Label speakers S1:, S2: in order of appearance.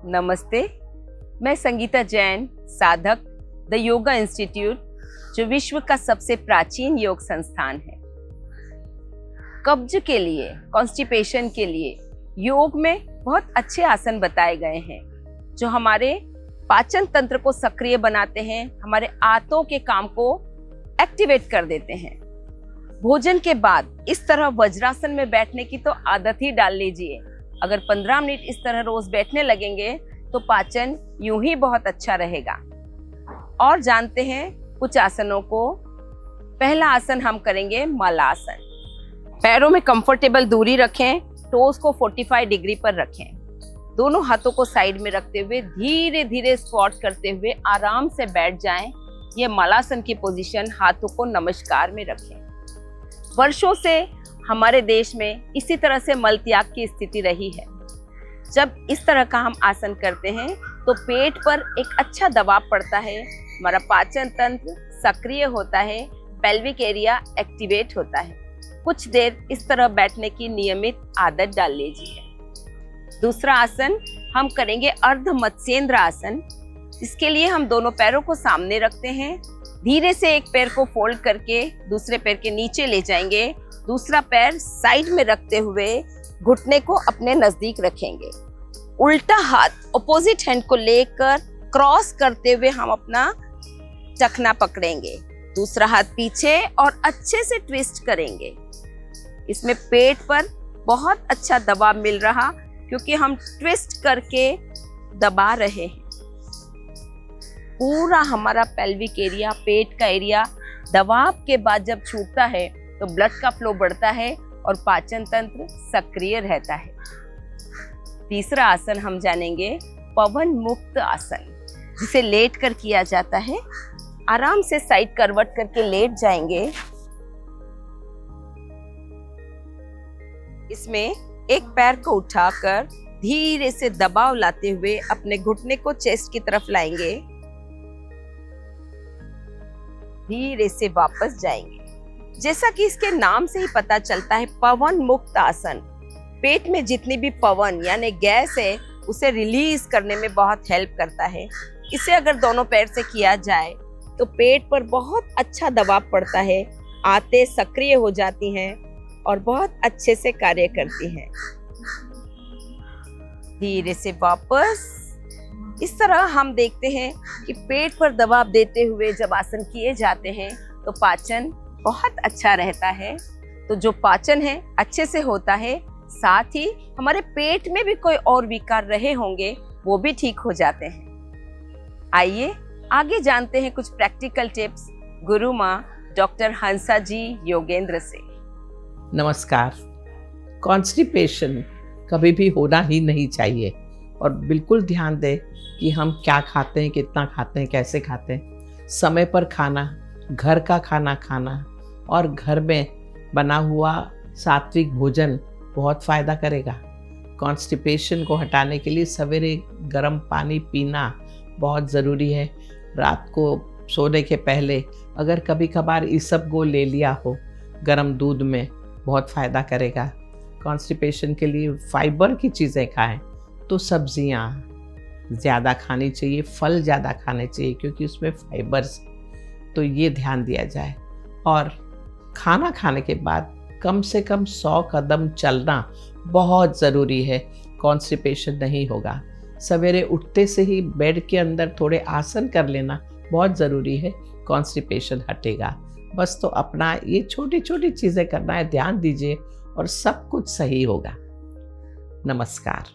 S1: नमस्ते, मैं संगीता जैन, साधक द योगा इंस्टीट्यूट, जो विश्व का सबसे प्राचीन योग संस्थान है। कब्ज के लिए, कॉन्स्टिपेशन के लिए योग में बहुत अच्छे आसन बताए गए हैं जो हमारे पाचन तंत्र को सक्रिय बनाते हैं, हमारे आंतों के काम को एक्टिवेट कर देते हैं। भोजन के बाद इस तरह वज्रासन में बैठने की तो आदत ही डाल लीजिए। अगर 15 मिनट इस तरह रोज बैठने लगेंगे तो पाचन यूं ही बहुत अच्छा रहेगा। और जानते हैं कुछ आसनों को। पहला आसन हम करेंगे मलासन। पैरों में कंफर्टेबल दूरी रखें, टोस को 45 डिग्री पर रखें, दोनों हाथों को साइड में रखते हुए धीरे धीरे स्क्वाट करते हुए आराम से बैठ जाएं। ये मलासन की पोजीशन, हाथों को नमस्कार में रखें। वर्षों से हमारे देश में इसी तरह से मल त्याग की स्थिति रही है। जब इस तरह का हम आसन करते हैं तो पेट पर एक अच्छा दबाव पड़ता है, हमारा पाचन तंत्र सक्रिय होता है, पेल्विक एरिया एक्टिवेट होता है। कुछ देर इस तरह बैठने की नियमित आदत डाल लीजिए। दूसरा आसन हम करेंगे अर्ध मत्स्येंद्र आसन। इसके लिए हम दोनों पैरों को सामने रखते हैं, धीरे से एक पैर को फोल्ड करके दूसरे पैर के नीचे ले जाएंगे, दूसरा पैर साइड में रखते हुए घुटने को अपने नजदीक रखेंगे। उल्टा हाथ ऑपोजिट हैंड को लेकर क्रॉस करते हुए हम अपना टखना पकड़ेंगे, दूसरा हाथ पीछे और अच्छे से ट्विस्ट करेंगे। इसमें पेट पर बहुत अच्छा दबाव मिल रहा क्योंकि हम ट्विस्ट करके दबा रहे हैं। पूरा हमारा पेल्विक एरिया, पेट का एरिया दबाव के बाद जब छूटता है तो ब्लड का फ्लो बढ़ता है और पाचन तंत्र सक्रिय रहता है। तीसरा आसन हम जानेंगे पवन मुक्त आसन, जिसे लेट कर किया जाता है। आराम से साइड करवट करके लेट जाएंगे। इसमें एक पैर को उठाकर धीरे से दबाव लाते हुए अपने घुटने को चेस्ट की तरफ लाएंगे, धीरे से वापस जाएंगे। जैसा कि इसके नाम से ही पता चलता है, पवन मुक्त आसन पेट में जितनी भी पवन यानी गैस है उसे रिलीज करने में बहुत हेल्प करता है। इसे अगर दोनों पैर से किया जाए तो पेट पर बहुत अच्छा दबाव पड़ता है, आंतें सक्रिय हो जाती हैं और बहुत अच्छे से कार्य करती हैं। धीरे से वापस। इस तरह हम देखते हैं कि पेट पर दबाव देते हुए जब आसन किए जाते हैं तो पाचन बहुत अच्छा रहता है। तो जो पाचन है अच्छे से होता है, साथ ही हमारे पेट में भी कोई और विकार रहे होंगे वो भी ठीक हो जाते हैं। आइए आगे जानते हैं कुछ प्रैक्टिकल टिप्स गुरु माँ डॉक्टर हंसा जी योगेंद्र से।
S2: नमस्कार। कॉन्स्टिपेशन कभी भी होना ही नहीं चाहिए और बिल्कुल ध्यान दें कि हम क्या खाते हैं, कितना खाते हैं, कैसे खाते हैं। समय पर खाना, घर का खाना खाना और घर में बना हुआ सात्विक भोजन बहुत फ़ायदा करेगा। कॉन्स्टिपेशन को हटाने के लिए सवेरे गर्म पानी पीना बहुत ज़रूरी है। रात को सोने के पहले अगर कभी कभार इसबगोल ले लिया हो गर्म दूध में, बहुत फ़ायदा करेगा। कॉन्स्टिपेशन के लिए फाइबर की चीज़ें खाएं तो सब्जियां ज़्यादा खानी चाहिए, फल ज़्यादा खाने चाहिए क्योंकि उसमें फाइबर्स, तो ये ध्यान दिया जाए। और खाना खाने के बाद कम से कम 100 कदम चलना बहुत ज़रूरी है, कॉन्स्टिपेशन नहीं होगा। सवेरे उठते से ही बेड के अंदर थोड़े आसन कर लेना बहुत ज़रूरी है, कॉन्स्टिपेशन हटेगा। बस तो अपना ये छोटी छोटी चीज़ें करना है, ध्यान दीजिए और सब कुछ सही होगा। नमस्कार।